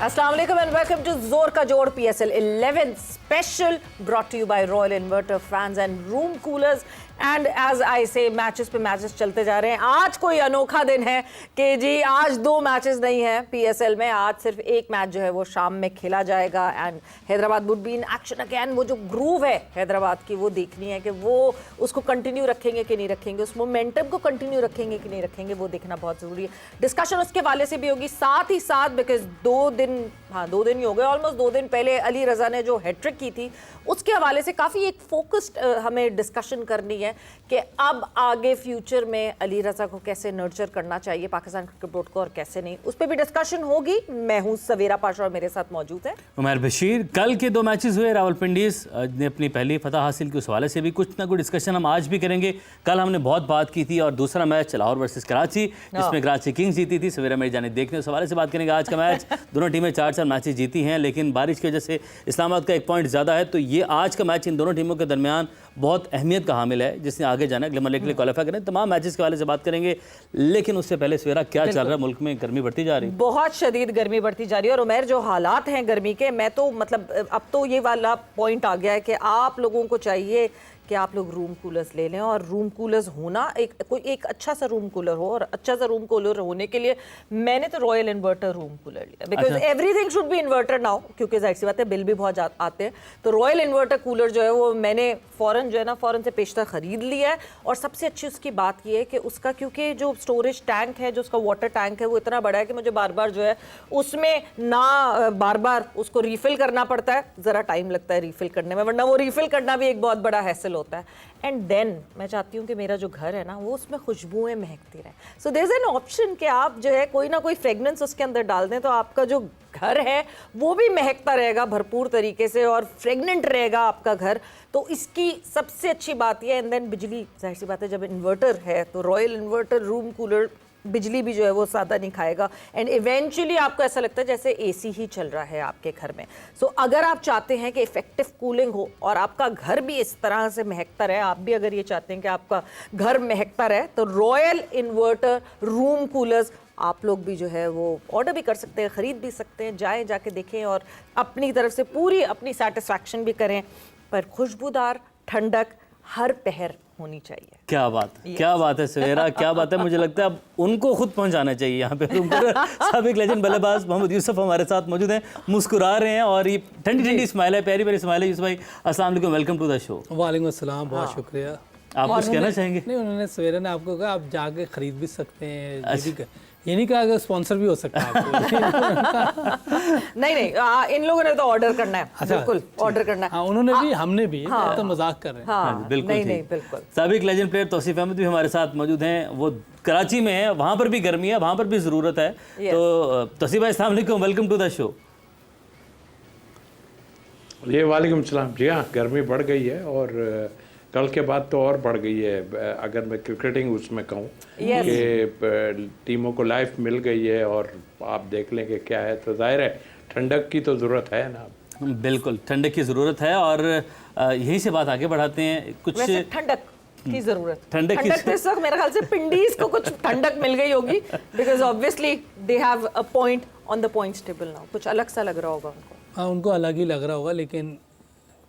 अस्सलाम वालेकुम and welcome to जोर का जोड़ PSL 11 special brought to you by Royal Inverter fans and room coolers and as I say matches पे matches चलते जा रहे हैं। आज कोई अनोखा दिन है कि जी आज दो मैचेस नहीं है PSL में, आज सिर्फ एक मैच जो है वो शाम में खेला जाएगा and Hyderabad would be in action again. वो जो ग्रूव है हैदराबाद की वो देखनी है कि वो उसको कंटिन्यू रखेंगे कि नहीं रखेंगे, उस मोमेंटम को कंटिन्यू रखेंगे कि नहीं रखेंगे, वो देखना बहुत ज़रूरी है। डिस्कशन उसके वाले से भी होगी, साथ ही साथ बिकॉज दो दिन ही हो गए, ऑलमोस्ट 2 दिन पहले अली रज़ा ने जो हैट्रिक की थी उसके हवाले से काफ़ी एक फोकस्ड हमें डिस्कशन करनी है कि अब आगे फ्यूचर में अली रज़ा को कैसे नर्चर करना चाहिए पाकिस्तान क्रिकेट बोर्ड को और कैसे नहीं, उस पर भी डिस्कशन होगी। मैं हूं सवेरा पाशा और मेरे साथ मौजूद है उमर बशीर। कल के 2 मैचेस हुए, रावलपिंडी ने अपनी पहली फतह हासिल की, उस हवाले से भी कुछ ना कुछ डिस्कशन हम आज भी करेंगे। कल हमने बहुत बात की थी और दूसरा मैच लाहौर वर्सेस कराची जिसमें कराची किंग्स जीती थी, सवेरा मेरी जाने देखने उस हवाले से बात करेंगे। आज का मैच दोनों टीमें 4-4 मैचेस जीती हैं, लेकिन बारिश की वजह से इस्लामाबाद का 1 पॉइंट ज़्यादा है, तो ये आज का मैच इन दोनों टीमों के दरमियान बहुत अहमियत का हामिल है जिसने आगे जाना है, ग्लैमर लीग के लिए क्वालिफाई करें। तमाम मैचेस के हवाले से बात करेंगे, लेकिन उससे पहले सवेरा क्या चल रहा है मुल्क में? गर्मी बढ़ती जा रही है, बहुत शदीद गर्मी बढ़ती जा रही है। और उमर जो हालात हैं गर्मी के, मैं तो मतलब अब तो ये वाला पॉइंट आ गया है कि आप लोगों को चाहिए कि आप लोग रूम कूलर्स ले लें, और रूम कूलर्स होना एक अच्छा सा रूम कूलर हो, और अच्छा सा रूम कूलर होने के लिए मैंने तो रॉयल इन्वर्टर रूम कूलर लिया because everything should be inverter now, क्योंकि जाहिर सी बात है बिल भी बहुत आते हैं। तो रॉयल इन्वर्टर कूलर जो है वो मैंने फ़ौरन से पेशतर ख़रीद लिया है। और सबसे अच्छी उसकी बात ये है कि उसका क्योंकि जो स्टोरेज टैंक है, जो उसका वाटर टैंक है, वो इतना बड़ा है कि मुझे बार बार जो है उसमें ना बार बार उसको रीफ़िल करना पड़ता है, ज़रा टाइम लगता है रीफ़िल करने में, वरना वो रीफ़िल करना भी एक बहुत बड़ा हैसल होता है। एंड देन मैं चाहती हूँ कि मेरा जो घर है ना वो उसमें खुशबुएं महकती रहें। So there is an option कि आप जो है कोई ना कोई फ्रेगनेंस उसके अंदर डाल दें, तो आपका जो घर है वो भी महकता रहेगा भरपूर तरीके से और फ्रेगनेंट रहेगा आपका घर। तो इसकी सबसे अच्छी बात यह है। एंड देन बिजली, जाहिर सी बात है जब इन्वर्टर है तो रॉयल इन्वर्टर रूम कूलर बिजली भी जो है वो ज़्यादा नहीं खाएगा एंड इवेंचुअली आपको ऐसा लगता है जैसे एसी ही चल रहा है आपके घर में। सो अगर आप चाहते हैं कि इफेक्टिव कूलिंग हो और आपका घर भी इस तरह से महकता रहे, आप भी अगर ये चाहते हैं कि आपका घर महकता रहे, तो रॉयल इन्वर्टर रूम कूलर्स आप लोग भी जो है वो ऑर्डर भी कर सकते हैं, ख़रीद भी सकते हैं। जाके देखें और अपनी तरफ से पूरी अपनी सेटिस्फैक्शन भी करें, पर खुशबूदार ठंडक हर पहर होनी चाहिए। क्या बात क्या बात है सवेरा, क्या बात है। मुझे लगता है अब उनको खुद पहुंचाना चाहिए यहाँ पे रूम पर। साबिक लेजेंड बल्लेबाज मोहम्मद यूसुफ हमारे साथ मौजूद हैं, मुस्कुरा रहे हैं और ये ठंडी स्माइल है, प्यारी प्यारी स्माइल है। यूसुफ भाई अस्सलाम वालेकुम, वेलकम टू द शो। वालेकुम अस्सलाम, बहुत शुक्रिया। आप कुछ कहना चाहेंगे? नहीं, उन्होंने सवेरे ने आपको कहा आप जाके खरीद भी सकते हैं, ये नहीं कहा अगर स्पॉन्सर भी हो सकता है आपको। नहीं इन लोगों ने तो ऑर्डर करना है। अच्छा, बिल्कुल ऑर्डर करना है। हाँ, उन्होंने भी, हमने भी। हाँ, तो मजाक कर रहे हैं। हाँ, बिल्कुल नहीं बिल्कुल। साबिक लेजेंड प्लेयर तौसीफ अहमद भी हमारे साथ मौजूद हैं, वो कराची में है, वहाँ पर भी गर्मी है, वहाँ पर भी ज़रूरत है। तो तौसीफ भाई अस्सलाम वालेकुम, वेलकम टू द शो। ये वालेकुम सलाम। जी हाँ, गर्मी बढ़ गई है और कल के बाद तो और बढ़ गई है। अगर मैं क्रिकेटिंग उसमें कहूँ कि टीमों को लाइफ मिल गई है और आप देख लें कि क्या है, तो जाहिर है ठंडक की तो ज़रूरत है ना। बिल्कुल ठंडक की ज़रूरत है और यही से बात आगे बढ़ाते हैं। कुछ ठंडक की जरूरत, ठंडक तो इस वक्त मेरे ख्याल से पिंडीज को कुछ ठंडक मिल गई होगी because obviously they have a point on the points table now. कुछ अलग सा लग रहा होगा उनको। हाँ, उनको अलग ही लग रहा होगा, लेकिन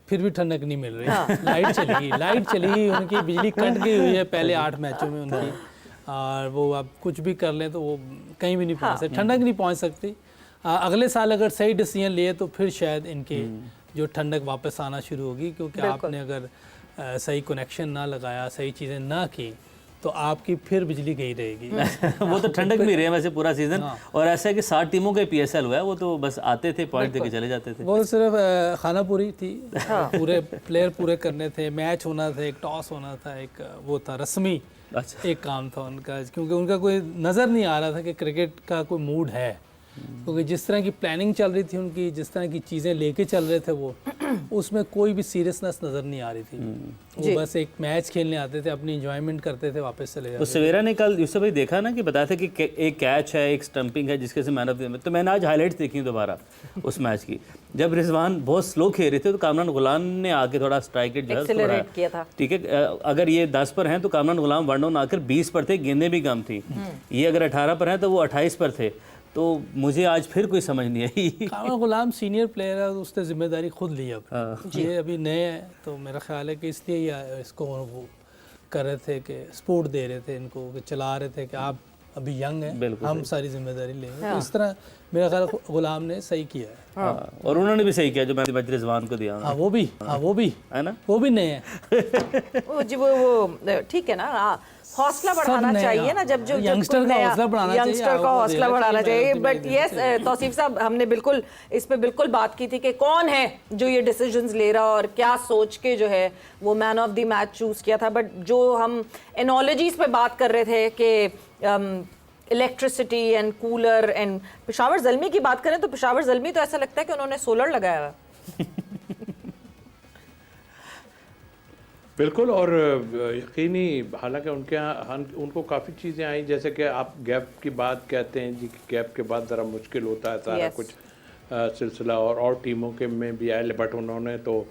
फिर भी ठंडक नहीं मिल रही। हाँ। लाइट चली, उनकी बिजली कट गई हुई है पहले 8 मैचों में उनकी, और वो अब कुछ भी कर लें तो वो कहीं भी नहीं पहुंच सकती, ठंडक नहीं पहुंच सकती। अगले साल अगर सही डिसीजन लिए तो फिर शायद इनकी जो ठंडक वापस आना शुरू होगी, क्योंकि आपने अगर सही कनेक्शन ना लगाया, सही चीज़ें ना की, तो आपकी फिर बिजली गई रहेगी। वो तो ठंडक भी रही है वैसे पूरा सीजन। और ऐसा है कि 60 टीमों के PSL हुआ है, वो तो बस आते थे, पॉइंट देके चले जाते थे। वो सिर्फ खाना पूरी थी। पूरे प्लेयर पूरे करने थे, मैच होना था, एक टॉस होना था, एक वो था रस्मी। अच्छा। एक काम था उनका, क्योंकि उनका कोई नज़र नहीं आ रहा था कि क्रिकेट का कोई मूड है, क्योंकि जिस तरह की प्लानिंग चल रही थी उनकी, जिस तरह की चीज़ें लेके चल रहे थे वो, उसमें कोई भी सीरियसनेस नज़र नहीं आ रही थी। वो बस एक मैच खेलने आते थे, अपनी एंजॉयमेंट करते थे, वापस चले जाते। तो सवेरा ने कल यूसुफ भाई देखा ना कि बताया था कि एक कैच है, एक स्टंपिंग है जिसके से मैन ऑफ द मैच। तो मैंने आज हाईलाइट्स देखी दोबारा उस मैच की, जब रिजवान बहुत स्लो खेल रहे थे तो कामरान गुलाम ने आके थोड़ा स्ट्राइक रेट जो है किया था। ठीक है, अगर ये 10 पर हैं तो कामरान गुलाम 1 डाउन आकर 20 पर थे, गेंदें भी कम थी। ये अगर 18 पर हैं तो वो 28 पर थे। तो मुझे आज फिर कोई समझ नहीं आई। कामर गुलाम सीनियर प्लेयर है, उसने जिम्मेदारी खुद ली। अब ये अभी नए हैं, तो मेरा ख्याल है कि इसलिए ही इसको वो कर रहे थे कि सपोर्ट दे रहे थे इनको, कि चला रहे थे कि आप अभी यंग हैं, हम सारी जिम्मेदारी लेंगे। तो इस तरह मेरा ख्याल गुलाम ने सही किया है। हाँ, और उन्होंने भी सही किया जो मैंने रिजवान को दिया। हाँ वो भी है ना, वो भी नए हैं। वो ठीक है ना, हौसला बढ़ाना चाहिए ना, जब जो यंगस्टर का हौसला बढ़ाना चाहिए, यंगस्टर का हौसला बढ़ाना चाहिए। बट यस तौसीफ साहब, हमने बिल्कुल इस पे बिल्कुल बात की थी कि कौन है जो ये डिसीजंस ले रहा और क्या सोच के जो है वो man of the match choose किया था। बट जो हम एनोलॉजीज पे बात कर रहे थे कि electricity and cooler and Peshawar Zalmi की बात करें तो पेशावर ज़ल्मी तो ऐसा लगता है कि उन्होंने सोलर लगाया हुआ। बिल्कुल, और यकीनी, हालांकि उनके यहाँ उनको काफ़ी चीज़ें आई, जैसे कि आप गैप की बात कहते हैं जी, कि गैप के बाद ज़रा मुश्किल होता है सारा कुछ सिलसिला, और टीमों के में भी आए, बट उन्होंने तो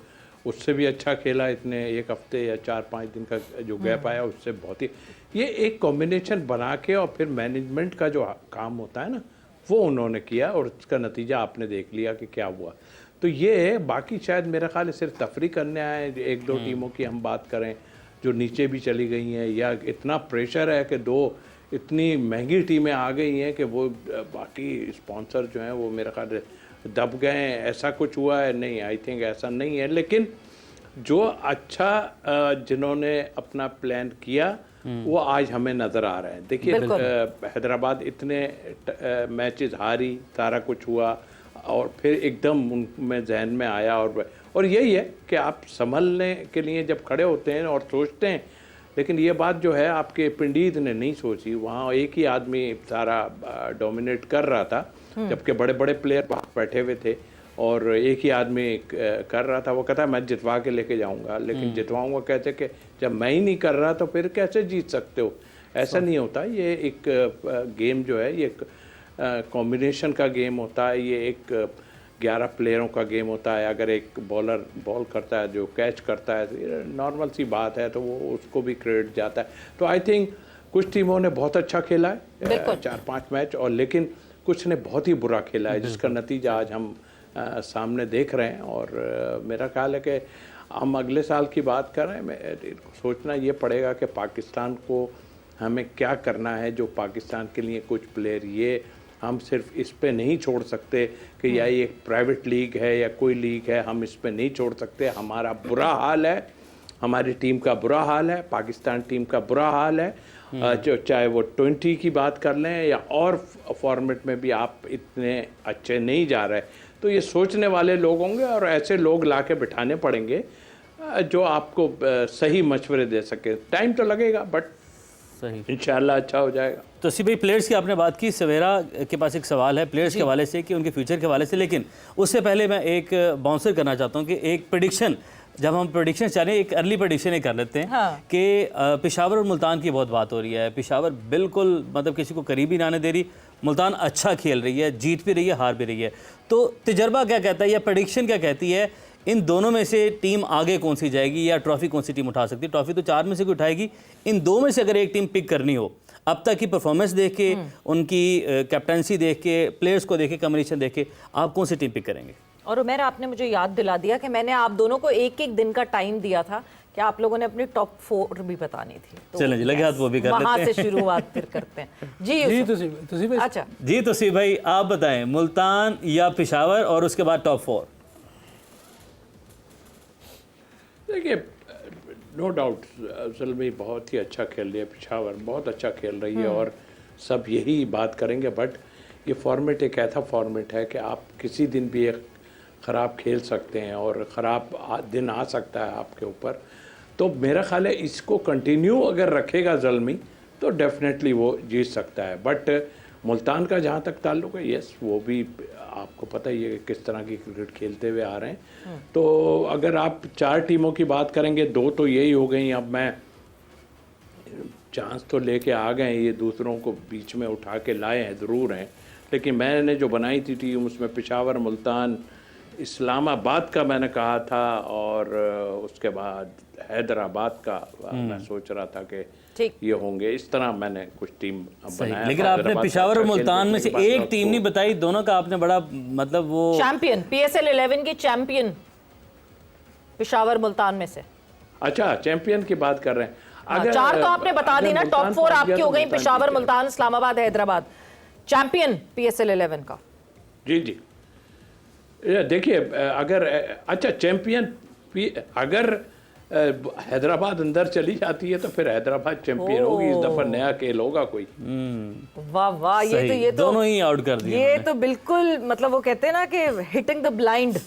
उससे भी अच्छा खेला। इतने एक हफ्ते या 4-5 दिन का जो गैप आया उससे बहुत ही, ये एक कॉम्बिनेशन बना के और फिर मैनेजमेंट का जो काम होता है ना, वो उन्होंने किया और उसका नतीजा आपने देख लिया कि क्या हुआ। तो ये बाकी शायद मेरा ख्याल है सिर्फ तफरी करने आए। एक दो टीमों की हम बात करें जो नीचे भी चली गई हैं, या इतना प्रेशर है कि दो इतनी महंगी टीमें आ गई हैं कि वो बाकी स्पॉन्सर जो हैं वो मेरा ख्याल है दब गए हैं। ऐसा कुछ हुआ है? नहीं, आई थिंक ऐसा नहीं है। लेकिन जो अच्छा जिन्होंने अपना प्लान किया वो आज हमें नज़र आ रहे हैं। देखिए हैदराबाद इतने मैचेस हारी, सारा कुछ हुआ और फिर एकदम उनमें जहन में आया, और यही है कि आप संभलने के लिए जब खड़े होते हैं और सोचते हैं, लेकिन ये बात जो है आपके पिंडीत ने नहीं सोची। वहाँ एक ही आदमी सारा डोमिनेट कर रहा था, जबकि बड़े बड़े प्लेयर वहाँ बैठे हुए थे और एक ही आदमी कर रहा था। वो कहता मैं जितवा के लेके जाऊंगा, लेकिन जितवाऊंगा कैसे कि जब मैं ही नहीं कर रहा तो फिर कैसे जीत सकते हो? ऐसा नहीं होता। ये एक गेम जो है ये कॉम्बिनेशन का गेम होता है, ये एक 11 प्लेयरों का गेम होता है। अगर एक बॉलर बॉल करता है जो कैच करता है, तो नॉर्मल सी बात है, तो वो उसको भी क्रेडिट जाता है। तो आई थिंक कुछ टीमों ने बहुत अच्छा खेला है 4-5 मैच, और लेकिन कुछ ने बहुत ही बुरा खेला है, जिसका नतीजा आज हम सामने देख रहे हैं। और मेरा ख्याल है कि हम अगले साल की बात कर रहे हैं, सोचना ये पड़ेगा कि पाकिस्तान को हमें क्या करना है। जो पाकिस्तान के लिए कुछ प्लेयर, ये हम सिर्फ इस पे नहीं छोड़ सकते कि या ये एक प्राइवेट लीग है या कोई लीग है, हम इस पे नहीं छोड़ सकते। हमारा बुरा हाल है, हमारी टीम का बुरा हाल है, पाकिस्तान टीम का बुरा हाल है। चाहे वो 20 की बात कर लें या और फॉर्मेट में भी आप इतने अच्छे नहीं जा रहे। तो ये सोचने वाले लोग होंगे और ऐसे लोग ला के बिठाने पड़ेंगे जो आपको सही मशवरे दे सके। टाइम तो लगेगा, बट सही इंशाल्लाह अच्छा हो जाएगा। तो भाई प्लेयर्स की आपने बात की, सवेरा के पास एक सवाल है प्लेयर्स के हवाले से कि उनके फ्यूचर के हवाले से, लेकिन उससे पहले मैं एक बाउंसर करना चाहता हूँ कि एक प्रेडिक्शन, जब हम प्रेडिक्शन चाह रहे हैं, एक अर्ली प्रेडिक्शन ही कर लेते हैं कि पेशावर और मुल्तान की बहुत बात हो रही है। पेशावर बिल्कुल मतलब किसी को करीब ही ना आने दे रही, मुल्तान अच्छा खेल रही है, जीत भी रही है, हार भी रही है। तो तजर्बा क्या कहता है या प्रेडिक्शन क्या कहती है, इन दोनों में से टीम आगे कौन सी जाएगी या ट्रॉफी कौन सी टीम उठा सकती है? ट्रॉफी तो 4 में से कोई उठाएगी, इन 2 में से अगर एक टीम पिक करनी हो, अब तक की परफॉर्मेंस देख के, उनकी कैप्टनसी देख के, प्लेयर्स को देख के, कम्बिनेशन देख के, आप कौन सी टीम पिक करेंगे? और उमैर, आपने मुझे याद दिला दिया कि मैंने आप दोनों को एक दिन का टाइम दिया था कि आप लोगों ने अपनी टॉप 4 भी बतानी थी। तो चलें जी, लगे हाथ वो भी कर लेते हैं। वहाँ से शुरुआत फिर करते हैं जी। तुसी भाई, अच्छा जी तौसीफ भाई, आप बताएं मुल्तान या पेशावर और उसके बाद टॉप 4। देखिए, नो डाउट ज़ल्मी बहुत ही अच्छा खेल रही है, पेशावर बहुत अच्छा खेल रही है और सब यही बात करेंगे। बट ये फॉर्मेट एक ऐसा फॉर्मेट है कि आप किसी दिन भी एक ख़राब खेल सकते हैं और ख़राब दिन आ सकता है आपके ऊपर। तो मेरा ख्याल है इसको कंटिन्यू अगर रखेगा ज़ल्मी तो डेफिनेटली वो जीत सकता है। बट मुल्तान का जहाँ तक ताल्लुक है, यस वो भी आपको पता ही है कि किस तरह की क्रिकेट खेलते हुए आ रहे हैं। तो अगर आप 4 टीमों की बात करेंगे, 2 तो यही हो गई। अब मैं चांस तो लेके आ गए, ये दूसरों को बीच में उठा के लाए हैं ज़रूर हैं, लेकिन मैंने जो बनाई थी टीम उसमें पेशावर, मुल्तान, इस्लामाबाद का मैंने कहा था, और उसके बाद हैदराबाद का मैं सोच रहा था कि ठीक। ये होंगे। इस तरह मैंने कुछ टीम बनाया। लेकिन था। आपने हैदराबाद पेशावर और अच्छा खेल मुल्तान में देखने से के बाद एक टीम नहीं बताई, दोनों का आपने बड़ा मतलब वो चैंपियन PSL 11 की चैंपियन पेशावर मुल्तान में से। अच्छा, चैंपियन की बात कर रहे हैं। हाँ, चार तो आपने बता दी ना, टॉप 4 आपकी हो गई, पेशावर, मुल्तान, इस्लामाबाद, हैदराबाद। चैंपियन PSL 11 का। जी जी, ये देखिए, अगर अच्छा चैंपियन अगर हैदराबाद अंदर चली जाती है तो फिर हैदराबाद चैंपियन होगी। इस दफा नया खेल होगा कोई। वाह वाह, ये तो दोनों ही आउट कर दिए ये तो बिल्कुल, मतलब वो कहते हैं ना कि हिटिंग द ब्लाइंड।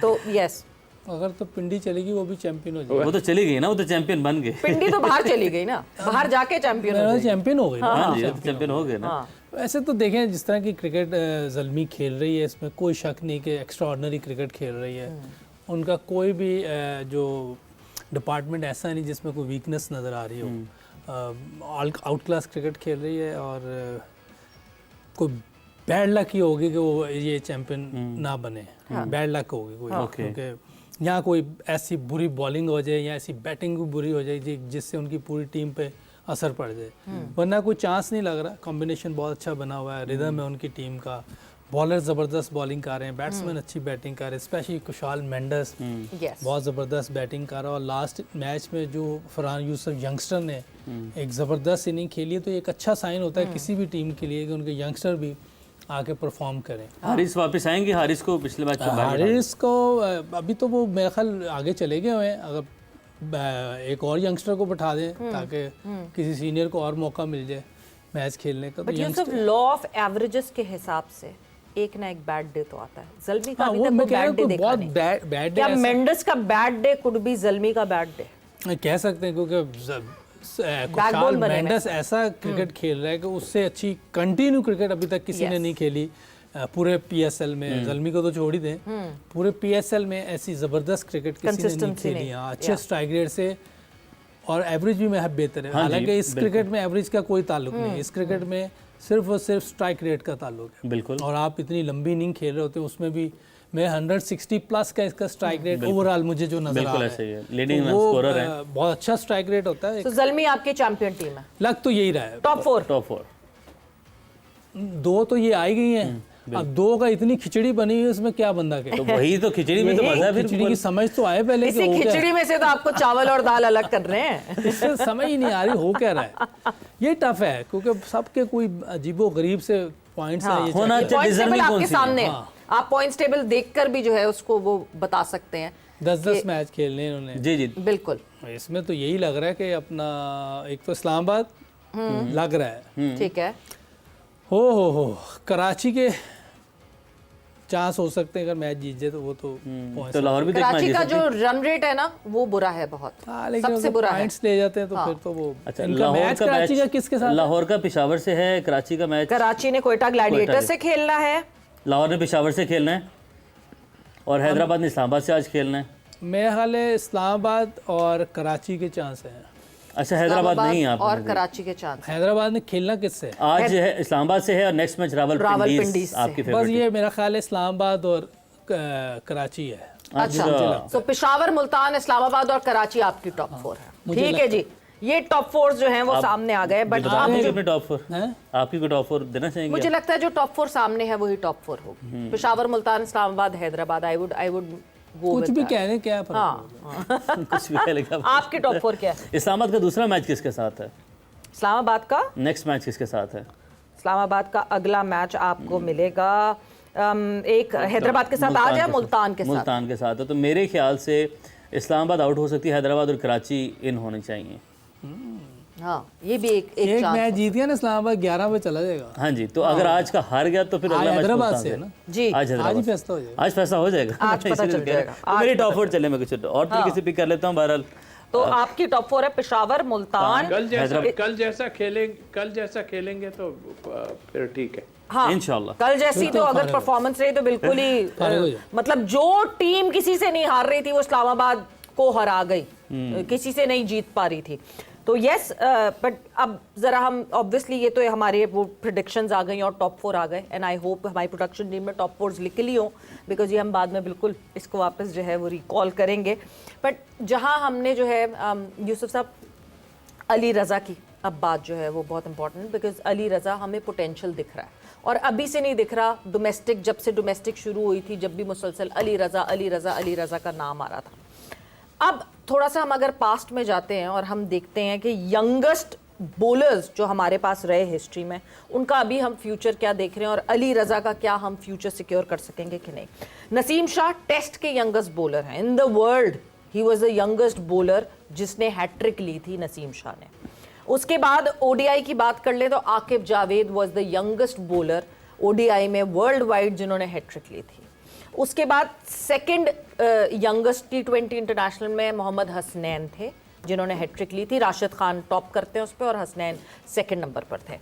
तो यस, अगर तो पिंडी चलेगी वो भी चैंपियन हो जाएगी। वो तो चली गई ना, वो तो चैंपियन बन गए। पिंडी तो बाहर चली गई ना, बाहर जाके चैंपियन हो गई। चैंपियन हो गई। हाँ जी, चैंपियन हो गए ना। वैसे तो देखें, जिस तरह की क्रिकेट ज़ल्मी खेल रही है, इसमें कोई शक नहीं कि एक्स्ट्राऑर्डिनरी क्रिकेट खेल रही है। उनका कोई भी जो डिपार्टमेंट ऐसा नहीं जिसमें कोई वीकनेस नज़र आ रही हो। आउट क्लास क्रिकेट खेल रही है, और कोई बैड लक ही होगी कि वो ये चैंपियन ना बने। बैड लक होगी कोई, क्योंकि यहाँ कोई ऐसी बुरी बॉलिंग हो जाए या ऐसी बैटिंग भी बुरी हो जाए जिससे उनकी पूरी टीम पे असर पड़ जाए। वरना कोई चांस नहीं लग रहा। कॉम्बिनेशन बहुत अच्छा बना हुआ है, रिदम है उनकी टीम का। बॉलर ज़बरदस्त बॉलिंग कर रहे हैं, बैट्समैन अच्छी बैटिंग कर रहे हैं, स्पेशली कुशाल मेंडस बहुत ज़बरदस्त बैटिंग कर रहा है। और लास्ट मैच में जो फरहान यूसुफ यंगस्टर ने एक ज़बरदस्त इनिंग खेली है, तो एक अच्छा साइन होता है किसी भी टीम के लिए कि उनके यंगस्टर भी आके परफॉर्म करें। हारिस वापस आएंगे, हारिस को पिछले मैच में हारिस को अभी तो वो मेरे ख्याल आगे चले गए हुए हैं। अगर एक और यंगस्टर को बैठा दें ताकि किसी सीनियर को और मौका मिल जाए मैच खेलने का। But Yusuf, law of averages के हिसाब से एक ना एक बैड डे तो आता है। ज़ल्मी का अभी तक वो बैड डे देखा नहीं। बैड क्या मेंडिस का bad day could be Zalmi का बैड डे? कह सकते हैं, क्योंकि कुशाल मेंडिस ऐसा क्रिकेट खेल रहा है कि उससे अच्छी कंटिन्यू क्रिकेट अभी तक किसी ने नहीं खेली पूरे PSL में। ज़ल्मी को तो छोड़ ही दें, पूरे PSL में ऐसी ज़बरदस्त क्रिकेट किसी ने नहीं खेली। हाँ, अच्छे स्ट्राइक रेट से, और एवरेज भी में बेहतर है। हालांकि इस क्रिकेट में एवरेज का कोई ताल्लुक नहीं है। इस क्रिकेट में सिर्फ और सिर्फ स्ट्राइक रेट का ताल्लुक है। बिल्कुल। और आप इतनी लंबी इनिंग खेल रहे होते हैं, उसमें भी मैं 160 प्लस का इसका स्ट्राइक रेट ओवरऑल मुझे जो नजर आ रहा है, लीडिंग वो स्कोरर है। बहुत अच्छा स्ट्राइक रेट होता है। तो ज़ल्मी आपकी चैंपियन टीम है, लग तो यही रहा है। टॉप 4 दो तो ये आई गई हैं। अब दो का इतनी खिचड़ी बनी हुई है, उसमें क्या बंदा कहे। तो वही तो खिचड़ी में तो मजा है। फिर खिचड़ी की समझ तो आए पहले इसी खिचड़ी में से तो आपको चावल और दाल अलग कर रहे हैं। इससे समझ ही नहीं आ रही हो क्या रहा है। ये टफ है, क्योंकि सबके कोई अजीबो गरीब से पॉइंट्स हैं। ये होना पॉइंट्स टेबल आपके सामने है। हाँ। आप पॉइंट्स टेबल देखकर भी जो है उसको वो बता सकते हैं। 10-10 मैच खेलने इन्होंने। जी जी, बिल्कुल। इसमें तो यही लग रहा है कि अपना एक तो इस्लामाबाद लग रहा है। ठीक है। हो कराची के चांस हो सकते हैं, अगर मैच जीत जाए तो वो तो लाहौर भी कराची का जो रन रेट है ना वो बुरा है बहुत, सबसे बुरा है। पॉइंट्स ले जाते हैं तो फिर तो वो अच्छा, इनका मैच कराची का किसके साथ? लाहौर का पेशावर से है, कराची का मैच कराची ने कोयटा ग्लैडिएटर से खेलना है, लाहौर ने पेशावर से खेलना है, और हैदराबाद ने इस्लामाबाद से आज खेलना है। मेरा ख्याल है इस्लामाबाद और कराची के चांस हैं। अच्छा, हैदराबाद नहीं है और कराची के चांस। हैदराबाद ने खेलना किससे? आज है इस्लामाबाद से है, और नेक्स्ट मैच रावलपिंडी आपकी बस फेवरेट। ये मेरा ख्याल है इस्लामाबाद और कराची है। अच्छा, तो पेशावर, मुल्तान, इस्लामाबाद और कराची आपकी टॉप 4 है। ठीक है जी, ये टॉप 4 जो हैं वो सामने आ गए। बट अपने टॉप 4 आपकी को टॉप 4 देना चाहेंगे? मुझे लगता है जो टॉप 4 सामने है वही टॉप 4 होगी। पेशावर, मुल्तान, इस्लामाबाद, हैदराबाद। आई वुड कुछ भी कहने क्या फर्क हाँ। कुछ भी कहेगा। आपकी टॉप 4 क्या है? इस्लामाबाद का दूसरा मैच किसके साथ है? इस्लामाबाद का नेक्स्ट मैच किसके साथ है? इस्लामाबाद का अगला मैच आपको मिलेगा एक हैदराबाद के साथ आज, या मुल्तान के साथ? मुल्तान के साथ है। तो मेरे ख्याल से इस्लामाबाद आउट हो सकती है, हैदराबाद और कराची इन होनी चाहिए। हाँ, ये भी एक एक मैच जीत गया ना इस्लामाबाद, 11 पे चला जाएगा। हाँ जी, तो अगर आज का हार गया तो फिर अगला मैच हैदराबाद मुल्तान से है ना जी। आज आज ही फैसला हो जाएगा। आज फैसला हो जाएगा। आज पता चल जाएगा। तो मेरी टॉप 4 चले, मैं कुछ और तरीके से पिक कर लेता हूँ। बहरहाल तो आपकी टॉप 4 है पेशावर, मुल्तान। कल जैसा खेलेंगे तो फिर ठीक है। हाँ, इंशाल्लाह कल जैसी तो अगर परफॉर्मेंस रही तो बिल्कुल ही मतलब जो टीम किसी से नहीं हार रही थी वो इस्लामाबाद को हरा गई, किसी से नहीं जीत पा रही थी। तो यस, बट अब ज़रा हम ऑब्वियसली ये तो हमारे वो प्रिडिक्शंस आ गई और टॉप 4 आ गए, एंड आई होप हमारी प्रोडक्शन टीम में टॉप 4 लिख ली हो, बिकॉज ये हम बाद में बिल्कुल इसको वापस जो है वो रिकॉल करेंगे। बट जहाँ हमने जो है यूसुफ साहब अली रज़ा की अब बात जो है वो बहुत इंपॉर्टेंट, बिकॉज अली रज़ा हमें पोटेंशियल दिख रहा है और अभी से नहीं दिख रहा, डोमेस्टिक जब से डोमेस्टिक शुरू हुई थी, जब भी मुसलसल अली रज़ा अली रज़ा अली रज़ा का नाम आ रहा था। अब थोड़ा सा हम अगर पास्ट में जाते हैं और हम देखते हैं कि यंगेस्ट बॉलर्स जो हमारे पास रहे हिस्ट्री में, उनका अभी हम फ्यूचर क्या देख रहे हैं और अली रज़ा का क्या हम फ्यूचर सिक्योर कर सकेंगे कि नहीं। नसीम शाह टेस्ट के यंगेस्ट बॉलर हैं in the world, he was the youngest bowler जिसने हैट्रिक ली थी, नसीम शाह ने। उसके बाद ओडीआई की बात कर ले तो Aqib Javed was the youngest bowler ODI में वर्ल्ड वाइड जिन्होंने हैट्रिक ली थी। उसके बाद सेकंड यंगेस्ट टी20 इंटरनेशनल में मोहम्मद हसनैन थे जिन्होंने हैट्रिक ली थी, राशिद खान टॉप करते हैं उस पर और हसनैन सेकंड नंबर पर थे।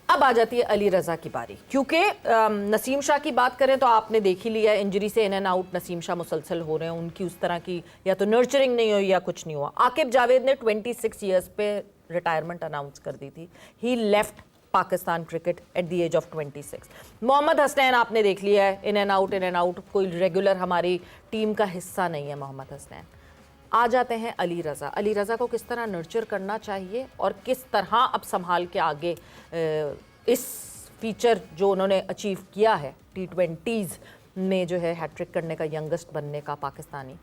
अब आ जाती है अली रज़ा की बारी, क्योंकि नसीम शाह की बात करें तो आपने देख ही लिया, इंजरी से इन एंड आउट नसीम शाह मुसलसल हो रहे हैं, उनकी उस तरह की या तो नर्चरिंग नहीं हुई या कुछ नहीं हुआ। आकिब जावेद ने 26 ईयर्स पे रिटायरमेंट अनाउंस कर दी थी, ही left Pakistan cricket at the age of 26। Mohammad Hasnain आपने देख लिया है, इन एंड आउट, कोई रेगुलर हमारी टीम का हिस्सा नहीं है मोहम्मद हसनैन। आ जाते हैं अली रज़ा। अली रज़ा को किस तरह नर्चर करना चाहिए और किस तरह अब संभाल के आगे इस फीचर जो उन्होंने अचीव किया है टी20s में जो है हैट्रिक करने का, यंगेस्ट बनने का पाकिस्तानी,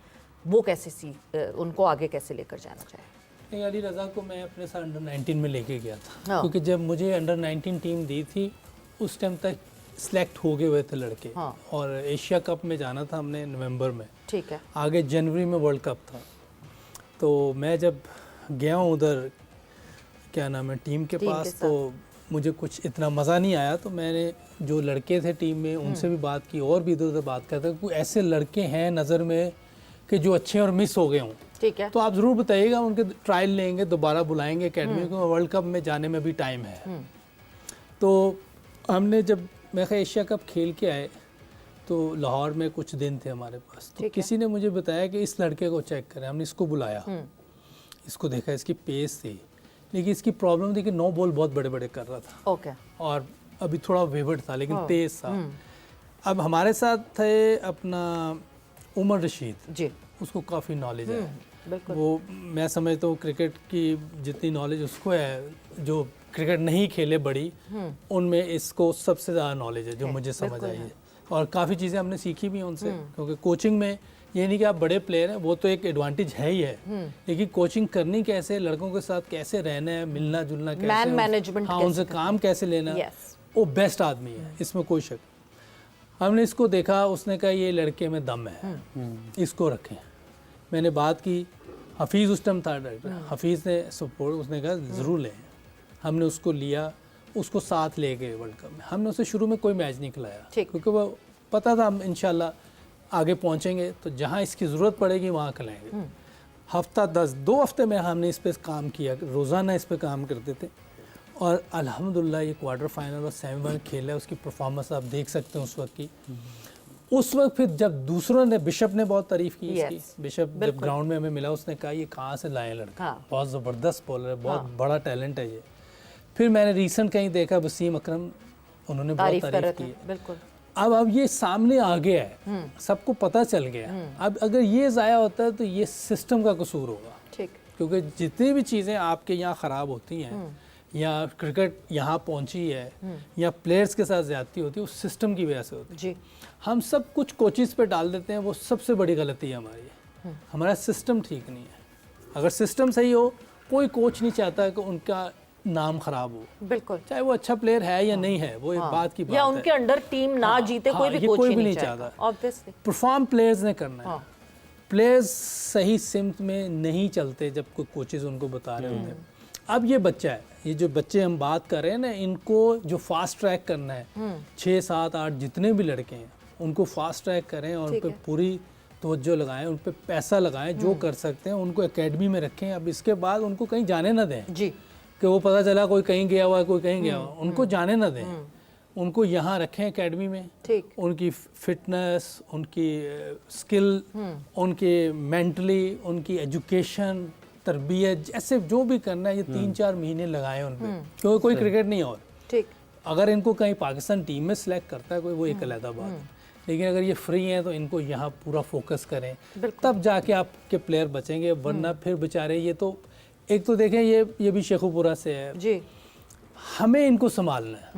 वो कैसे उनको आगे कैसे लेकर जाना चाहिए। नहीं, अली रज़ा को मैं अपने साथ अंडर 19 में लेके गया था। हाँ। क्योंकि जब मुझे अंडर 19 टीम दी थी उस टाइम तक सिलेक्ट हो गए हुए थे लड़के। हाँ। और एशिया कप में जाना था हमने नवंबर में, ठीक है, आगे जनवरी में वर्ल्ड कप था। तो मैं जब गया हूँ उधर क्या नाम है टीम के पास, तो मुझे कुछ इतना मज़ा नहीं आया। तो मैंने जो लड़के थे टीम में उनसे भी बात की और भी इधर उधर बात करते, कोई ऐसे लड़के हैं नज़र में कि जो अच्छे और मिस हो गए हों, ठीक है, तो आप ज़रूर बताइएगा, उनके ट्रायल लेंगे, दोबारा बुलाएंगे एकेडमी को, वर्ल्ड कप में जाने में भी टाइम है। तो हमने जब मैं एशिया कप खेल के आए तो लाहौर में कुछ दिन थे हमारे पास, तो किसी ने मुझे बताया कि इस लड़के को चेक करें। हमने इसको बुलाया, इसको देखा, इसकी पेस थी, लेकिन इसकी प्रॉब्लम थी कि नो बॉल बहुत बड़े बड़े कर रहा था। ओके, और अभी थोड़ा वेवर्ड था लेकिन तेज था। अब हमारे साथ थे अपना उमर रशीद जी, उसको काफ़ी नॉलेज है, बिल्कुल, वो मैं समझता हूँ क्रिकेट की जितनी नॉलेज उसको है, जो क्रिकेट नहीं खेले बड़ी उनमें इसको सबसे ज़्यादा नॉलेज है जो मुझे समझ आई है। और काफ़ी चीज़ें हमने सीखी भी हैं उनसे, क्योंकि कोचिंग में ये नहीं कि आप बड़े प्लेयर हैं, वो तो एक एडवांटेज है ही है, लेकिन कोचिंग करनी कैसे, लड़कों के साथ कैसे रहना है, मिलना जुलना कैसे, मैन मैनेजमेंट, हाँ, उनसे काम कैसे लेना, वो बेस्ट आदमी है, इसमें कोई शक। हमने इसको देखा, उसने कहा ये लड़के में दम है, इसको रखें। मैंने बात की, हफीज़ उस टाइम था डायरेक्टर, हफीज़ ने सपोर्ट, उसने कहा ज़रूर लें। हमने उसको लिया, उसको साथ ले गए वर्ल्ड कप में। हमने उसे शुरू में कोई मैच नहीं खिलाया, क्योंकि वो पता था हम इंशाल्लाह आगे पहुंचेंगे, तो जहां इसकी ज़रूरत पड़ेगी वहां खिलाएंगे। हफ्ता 2 हफ्ते में हमने इस पर काम किया, रोज़ाना इस पर काम करते थे, और अल्हम्दुलिल्लाह ये क्वार्टर फाइनल और सेमीफाइनल खेला है। उसकी परफॉर्मेंस आप देख सकते हैं उस वक्त की। उस वक्त फिर जब दूसरों ने, बिशप ने बहुत तारीफ़ की इसकी, बिशप जब ग्राउंड में हमें मिला उसने कहा ये कहाँ से लाए लड़का, बहुत ज़बरदस्त बॉलर है, बहुत बड़ा टैलेंट है ये। फिर मैंने रिसेंट कहीं देखा वसीम अकरम, उन्होंने बहुत तारीफ की, बिल्कुल। अब ये सामने आ गया है, सबको पता चल गया। अब अगर ये ज़ाया होता है तो ये सिस्टम का कसूर होगा, ठीक, क्योंकि जितनी भी चीज़ें आपके यहाँ ख़राब होती हैं या क्रिकेट यहाँ पहुँची है या प्लेयर्स के साथ ज़्यादती होती है, उस सिस्टम की वजह से होती है। जी, हम सब कुछ कोचेस पे डाल देते हैं, वो सबसे बड़ी गलती है हमारी। हमारा सिस्टम ठीक नहीं है। अगर सिस्टम सही हो, कोई कोच नहीं चाहता कि उनका नाम खराब हो, बिल्कुल, चाहे वो अच्छा प्लेयर है या नहीं है, वो एक बात की बात है, या उनके अंडर टीम ना जीते, कोई भी कोच नहीं चाहता। ऑब्वियसली परफॉर्म प्लेयर्स ने करना है। प्लेयर्स सही सिमत में नहीं चलते जब कोई कोचेस उनको बता रहे होते हैं। अब ये बच्चा है, ये जो बच्चे हम बात कर रहे हैं ना, इनको जो फास्ट ट्रैक करना है, 6, 7, 8 जितने भी लड़के हैं उनको फास्ट ट्रैक करें और उन पर पूरी तवज्जो लगाएं, उन पर पैसा लगाएं, जो कर सकते हैं उनको एकेडमी में रखें। अब इसके बाद उनको कहीं जाने ना दें जी, कि वो पता चला कोई कहीं गया हुआ है, कोई कहीं गया हुआ, उनको जाने ना दें, उनको यहाँ रखें एकेडमी में। ठीक, उनकी फिटनेस, उनकी स्किल, उनके मेंटली, उनकी एजुकेशन, तरबियत, जैसे जो भी करना है, ये 3-4 महीने लगाए उन पे, क्योंकि कोई क्रिकेट नहीं है और ठीक। अगर इनको कहीं पाकिस्तान टीम में सिलेक्ट करता है कोई, वो एक अलग बात है, लेकिन अगर ये फ्री हैं तो इनको यहाँ पूरा फोकस करें, तब जाके आपके प्लेयर बचेंगे, वरना फिर बेचारे ये तो एक तो देखें ये भी शेखुपुरा से है जी, हमें इनको संभालना है,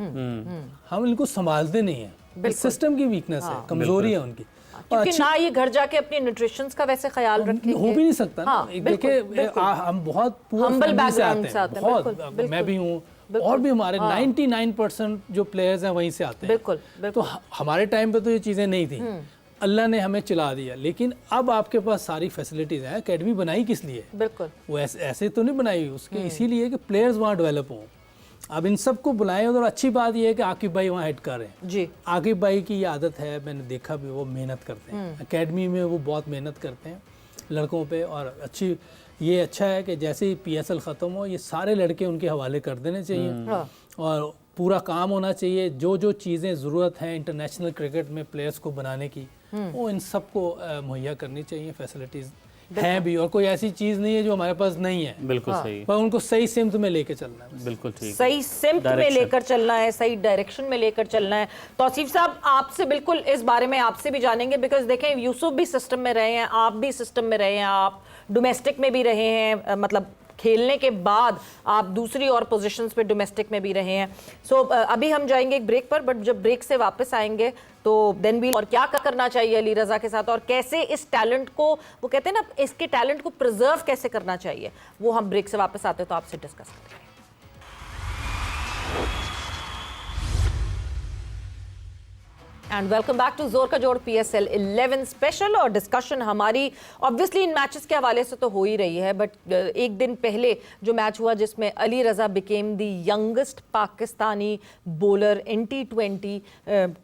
हम इनको संभालते नहीं हैं, सिस्टम की वीकनेस है, कमजोरी है उनकी, क्योंकि ना ये घर जाके अपने न्यूट्रिशन का वैसे ख्याल रखेंगे, हो भी नहीं सकता ना। हाँ, देखिए हम बहुत पुअर Humble फैमिली से background आते से हैं, आते हैं, बहुत, बिल्कुल, मैं भी हूँ और भी हमारे 99% जो प्लेयर्स हैं वहीं से आते हैं। बिल्कुल, तो हमारे टाइम पे तो ये चीज़ें नहीं थी, अल्लाह ने हमें चला दिया, लेकिन अब आपके पास सारी फैसिलिटीज़ हैं। एकेडमी बनाई किस लिए? बिल्कुल, वो ऐसे तो नहीं बनाई उसके इसीलिए कि प्लेयर्स वहाँ डेवलप हों। अब इन सबको बुलाएं, और अच्छी बात यह है कि आकिब भाई वहाँ हेड कर रहे हैं। जी, आकिब भाई की ये आदत है, मैंने देखा भी, वो मेहनत करते हैं एकेडमी में, वो बहुत मेहनत करते हैं लड़कों पे, और ये अच्छा है कि जैसे ही PSL ख़त्म हो ये सारे लड़के उनके हवाले कर देने चाहिए, हाँ, और पूरा काम होना चाहिए। जो जो चीज़ें ज़रूरत हैं इंटरनेशनल क्रिकेट में प्लेयर्स को बनाने की, वो इन सबको मुहैया करनी चाहिए। फैसिलिटीज़ हैं भी, और कोई ऐसी चीज़ नहीं है जो हमारे पास नहीं है, बिल्कुल सही, पर उनको सही सिमत में लेके चलना है। बिल्कुल ठीक, सही सिम्त में लेकर चलना है, सही डायरेक्शन में लेकर चलना है। तौसीफ साहब, आपसे बिल्कुल इस बारे में आपसे भी जानेंगे, बिकॉज देखें यूसुफ भी सिस्टम में रहे हैं, आप भी सिस्टम में रहे हैं, आप डोमेस्टिक में भी रहे हैं, मतलब खेलने के बाद आप दूसरी और पोजीशंस पे डोमेस्टिक में भी रहे हैं। सो अभी हम जाएंगे एक ब्रेक पर, बट जब ब्रेक से वापस आएंगे तो देन भी, और क्या करना चाहिए अली रज़ा के साथ, और कैसे इस टैलेंट को, वो कहते हैं ना, इसके टैलेंट को प्रिजर्व कैसे करना चाहिए, वो हम ब्रेक से वापस आते हैं तो आपसे डिस्कस करेंगे। एंड वेलकम बैक टू जोर का जोड़ PSL 11 स्पेशल। और डिस्कशन हमारी ऑब्वियसली इन मैचेस के हवाले से तो हो ही रही है, बट एक दिन पहले जो मैच हुआ जिसमें Ali Raza became the youngest Pakistani bowler in T20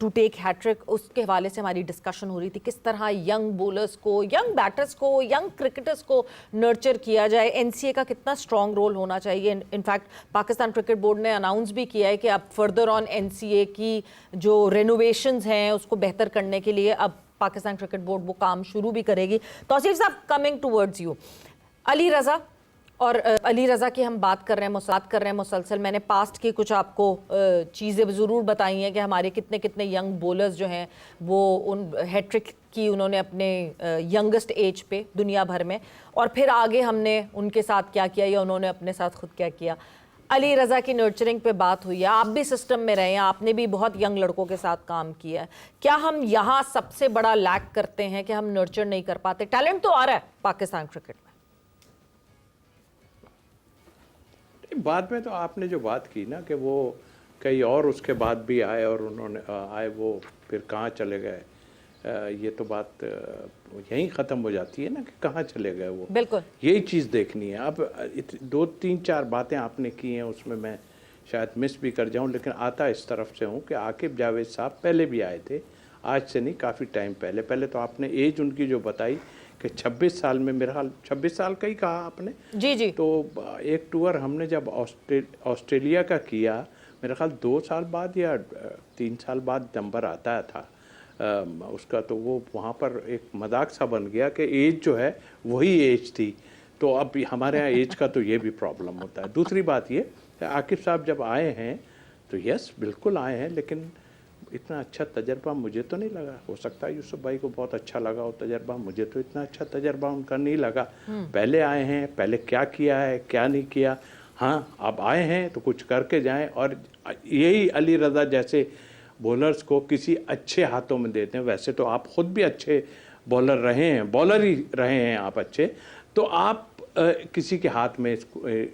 to take hat trick, उसके हवाले से हमारी डिस्कशन हो रही थी। किस तरह यंग बॉलर्स को, यंग बैटर्स को, यंग क्रिकेटर्स को नर्चर किया जाए, NCA का कितना स्ट्रॉन्ग रोल होना चाहिए। इनफैक्ट पाकिस्तान क्रिकेट बोर्ड ने अनाउंस भी किया है कि अब फर्दर ऑन NCA की जो रेनोवेशंस हैं उसको बेहतर करने के लिए अब पाकिस्तान क्रिकेट बोर्ड वो काम शुरू भी करेगी। तौसीफ साहब, coming towards you, Ali Raza, और अली रज़ा की हम बात कर रहे हैं मुसलसल। मैंने पास्ट की कुछ आपको चीज़ें ज़रूर बताई हैं कि हमारे कितने कितने यंग बॉलर्स जो हैं वो उन हैट्रिक की उन्होंने अपने यंगेस्ट एज पे दुनिया भर में, और फिर आगे हमने उनके साथ क्या किया या उन्होंने अपने साथ खुद क्या किया। अली रज़ा की नर्चरिंग पे बात हुई है, आप भी सिस्टम में रहे हैं, आपने भी बहुत यंग लड़कों के साथ काम किया है। क्या हम यहाँ सबसे बड़ा लैक करते हैं कि हम नर्चर नहीं कर पाते? टैलेंट तो आ रहा है पाकिस्तान क्रिकेट में। बाद में तो आपने जो बात की ना कि वो कई और उसके बाद भी आए और उन्होंने आए, वो फिर कहाँ चले गए, ये तो बात यहीं ख़त्म हो जाती है ना कि कहाँ चले गए वो। बिल्कुल, यही चीज़ देखनी है। अब 2-3-4 बातें आपने की हैं, उसमें मैं शायद मिस भी कर जाऊं, लेकिन आता इस तरफ से हूं कि आकिब जावेद साहब पहले भी आए थे, आज से नहीं, काफ़ी टाइम पहले तो आपने एज उनकी जो बताई कि 26 साल में, मेरा हाल 26 साल का ही कहा आपने। जी जी। तो एक टूर हमने जब ऑस्ट्रेलिया का किया, मेरा ख्याल 2 साल बाद या 3 साल बाद नंबर आता था उसका, तो वो वहाँ पर एक मजाक सा बन गया कि एज जो है वही एज थी। तो अब हमारे यहाँ एज का तो ये भी प्रॉब्लम होता है। दूसरी बात ये, आकिब साहब जब आए हैं तो यस बिल्कुल आए हैं, लेकिन इतना अच्छा तजर्बा मुझे तो नहीं लगा। हो सकता है यूसुफ भाई को बहुत अच्छा लगा हो तजर्बा, मुझे तो इतना अच्छा तजर्बा उनका नहीं लगा। पहले आए हैं, पहले क्या किया है क्या नहीं किया, हाँ अब आए हैं तो कुछ करके जाएं, और यही अली रज़ा जैसे बॉलर्स को किसी अच्छे हाथों में देते हैं। वैसे तो आप ख़ुद भी अच्छे बॉलर रहे हैं, बॉलर ही रहे हैं आप अच्छे, तो आप किसी के हाथ में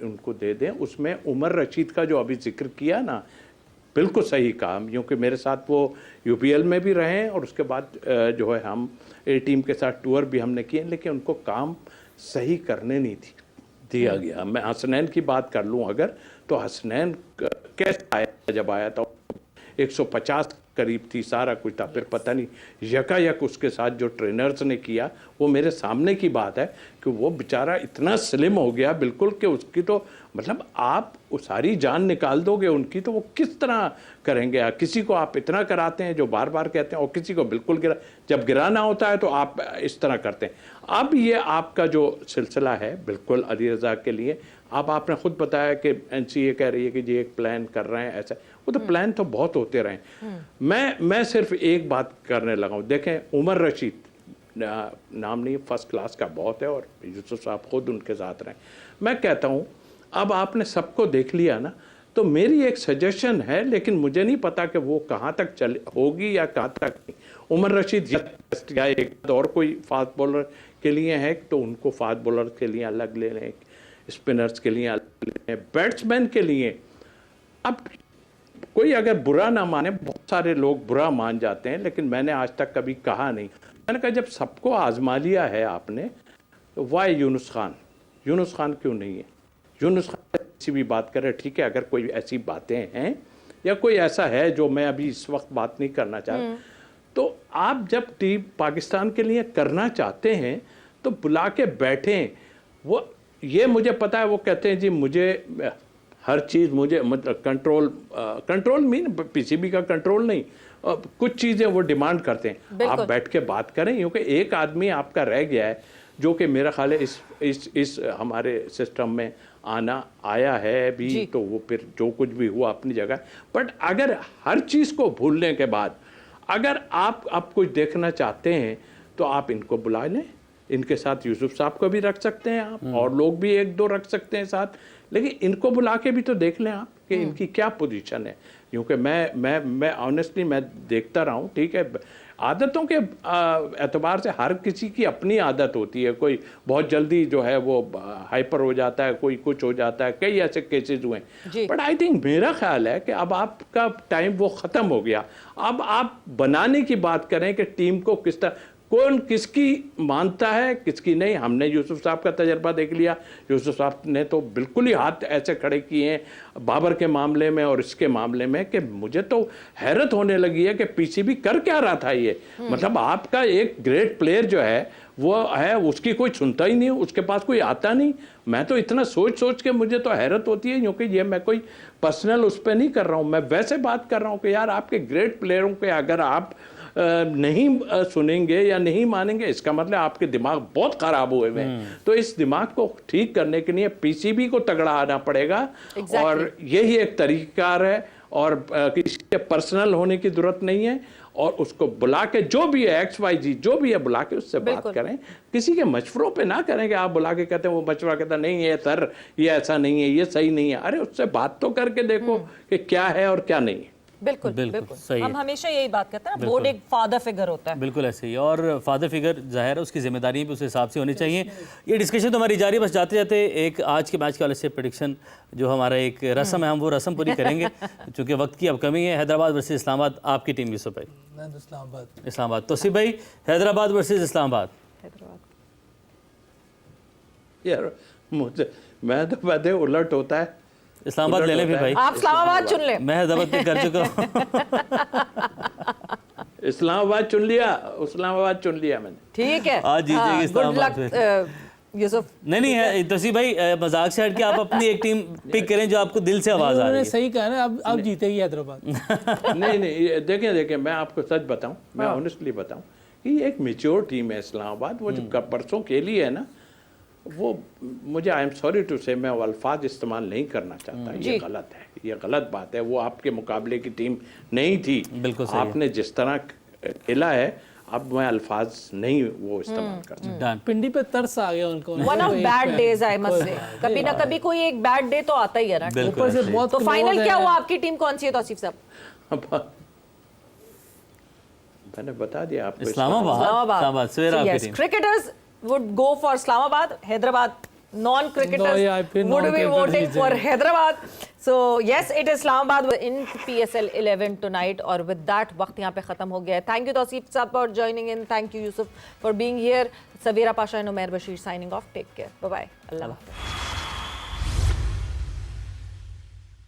उनको दे दें। उसमें उमर रशीद का जो अभी जिक्र किया ना, बिल्कुल सही काम, क्योंकि मेरे साथ वो UPL में भी रहे हैं और उसके बाद जो है हम A टीम के साथ टूर भी हमने किए, लेकिन उनको काम सही करने नहीं दिया गया। मैं हसनैन की बात कर लूँ अगर, तो हसनैन कैसे आया, जब आया था 150 करीब थी, सारा कुछ था। फिर पता नहीं यकायक उसके साथ जो ट्रेनर्स ने किया, वो मेरे सामने की बात है कि वो बेचारा इतना स्लिम हो गया बिल्कुल कि उसकी तो मतलब आप सारी जान निकाल दोगे उनकी, तो वो किस तरह करेंगे। किसी को आप इतना कराते हैं जो बार बार कहते हैं, और किसी को बिल्कुल जब गिराना होता है तो आप इस तरह करते हैं। अब ये आपका जो सिलसिला है बिल्कुल अली रज़ा के लिए, अब आपने खुद बताया कि NCA कह रही है कि जी एक प्लान कर रहे हैं, ऐसा वो तो प्लान तो बहुत होते रहे। मैं सिर्फ एक बात करने लगा हूँ। देखें, उमर रशीद नाम नहीं, फर्स्ट क्लास का बहुत है, और यूसुफ साहब खुद उनके साथ रहे। मैं कहता हूँ अब आपने सबको देख लिया ना, तो मेरी एक सजेशन है, लेकिन मुझे नहीं पता कि वो कहाँ तक चल होगी या कहाँ तक नहीं। उमर रशीद या एक और कोई फास्ट बॉलर के लिए है तो उनको फास्ट बॉलर के लिए अलग ले लें, स्पिनर्स के लिए अलग ले लें, बैट्समैन के लिए। अब कोई अगर बुरा ना माने, बहुत सारे लोग बुरा मान जाते हैं, लेकिन मैंने आज तक कभी कहा नहीं। मैंने कहा जब सबको आजमा लिया है आपने, तो वाई यूनुस खान क्यों नहीं है? यूनुस खान किसी भी बात करे, ठीक है, अगर कोई ऐसी बातें हैं या कोई ऐसा है जो मैं अभी इस वक्त बात नहीं करना चाहता, तो आप जब टीम पाकिस्तान के लिए करना चाहते हैं तो बुला के बैठें। वो ये मुझे पता है, वो कहते हैं जी मुझे हर चीज़ मुझे मतलब कंट्रोल मीन PCB का कंट्रोल नहीं, कुछ चीज़ें वो डिमांड करते हैं। आप बैठ के बात करें, क्योंकि एक आदमी आपका रह गया है जो कि मेरा ख्याल है इस हमारे सिस्टम में आया है भी, तो वो फिर जो कुछ भी हुआ अपनी जगह। बट अगर हर चीज़ को भूलने के बाद अगर आप कुछ देखना चाहते हैं तो आप इनको बुला लें, इनके साथ यूसुफ साहब को भी रख सकते हैं आप, और लोग भी एक दो रख सकते हैं साथ, लेकिन इनको बुला के भी तो देख लें आप कि इनकी क्या पोजीशन है। क्योंकि मैं ऑनेस्टली मैं देखता रहा हूँ, ठीक है, आदतों के एतबार से हर किसी की अपनी आदत होती है। कोई बहुत जल्दी जो है वो हाइपर हो जाता है, कोई कुछ हो जाता है, कई ऐसे केसेस हुए हैं। बट आई थिंक मेरा ख्याल है कि अब आपका टाइम वो ख़त्म हो गया। अब आप बनाने की बात करें कि टीम को किस तरह, कौन किसकी मानता है किसकी नहीं। हमने यूसुफ साहब का तजर्बा देख लिया, यूसुफ साहब ने तो बिल्कुल ही हाथ ऐसे खड़े किए हैं बाबर के मामले में और इसके मामले में कि मुझे तो हैरत होने लगी है कि PCB कर क्या रहा था ये। मतलब आपका एक ग्रेट प्लेयर जो है वो है, उसकी कोई सुनता ही नहीं, उसके पास कोई आता नहीं। मैं तो इतना सोच के मुझे तो हैरत होती है, क्योंकि ये मैं कोई पर्सनल उस पर नहीं कर रहा हूँ, मैं वैसे बात कर रहा हूँ कि यार आपके ग्रेट प्लेयरों के अगर आप नहीं सुनेंगे या नहीं मानेंगे, इसका मतलब आपके दिमाग बहुत खराब हुए हुए हैं। तो इस दिमाग को ठीक करने के लिए PCB को तगड़ा आना पड़ेगा। और यही एक तरीक़ाकार है, और किसी के पर्सनल होने की जरूरत नहीं है, और उसको बुला के जो भी है XYZ जो भी है बुला के उससे बात करें। किसी के मशवरों पे ना करें कि आप बुला के कहते हैं, वो मशवरा कहता नहीं है सर ये ऐसा नहीं है, ये सही नहीं है। अरे उससे बात तो करके देखो कि क्या है और क्या नहीं है। बिल्कुल सही हम हमेशा यही बात करते हैं, बोर्ड एक फादर फिगर होता है। बिल्कुल ऐसे ही, और फादर फिगर जाहिर है उसकी जिम्मेदारी भी उस हिसाब से होनी चाहिए। ये डिस्कशन तो हमारी जारी है, बस जाते जाते एक आज के मैच के वाले से प्रेडिक्शन जो हमारा एक रस्म है, हम वो रस्म पूरी करेंगे क्योंकि वक्त की अब कमी है। हैदराबाद वर्सेस इस्लामाबाद, आपकी टीम यूसुफ भाई? इस्लामाबाद। तौसीफ भाई, हैदराबाद वर्सेस इस्लामाबाद? यार मुझे मैं तो पहले उलट होता है, इस्लामाबाद ले लें फिर भाई। आप इस्लामाबाद चुन लें। मैं हैदराबाद पे कर चुका हूँ। इस्लामाबाद चुन लिया मैंने। ठीक है, आज जीतेगी इस्लामाबाद फिर। यूसुफ नहीं है तौसीफ भाई, मजाक से हट के आप अपनी एक टीम पिक करें जो आपको दिल से आवाज आ रही है। सही कहा ना, अब जीतेगी हैदराबाद। नहीं देखें मैं आपको सच बताऊं, मैं ऑनेस्टली बताऊं कि ये एक मैच्योर टीम है इस्लामाबाद। वो जो परसों खेली है ना, वो मुझे आई एम सॉरी टू से मैं वो अल्फाज इस्तेमाल नहीं करना चाहता, ये गलत है, ये गलत बात है। वो आपके मुकाबले की टीम नहीं थी। बिल्कुल सही आपने जिस तरह खेला है, अब मैं अल्फाज नहीं वो इस्तेमाल करता। पिंडी पे तरस आ गया उनको। One of bad days I must say, कभी ना कभी कोई एक बैड डे तो आता ही है ना। ऊपर से बहुत तो फाइनल क्या हुआ? आपकी टीम कौन सी है तौसीफ साहब? मैंने बता दिया आपको, इस्लामाबाद। सवेरा आपकी team. Cricketers would go for Islamabad. Hyderabad non-cricketers would be voting for Hyderabad. So yes, it is Islamabad in PSL 11 tonight. और with that वक्त यहाँ पे ख़त्म हो गया है। Thank you तौसीफ साहब for joining in. Thank you Yusuf for being here. Savira Pasha and Umair Bashir signing off. Take care. Bye bye. Allah Hafiz.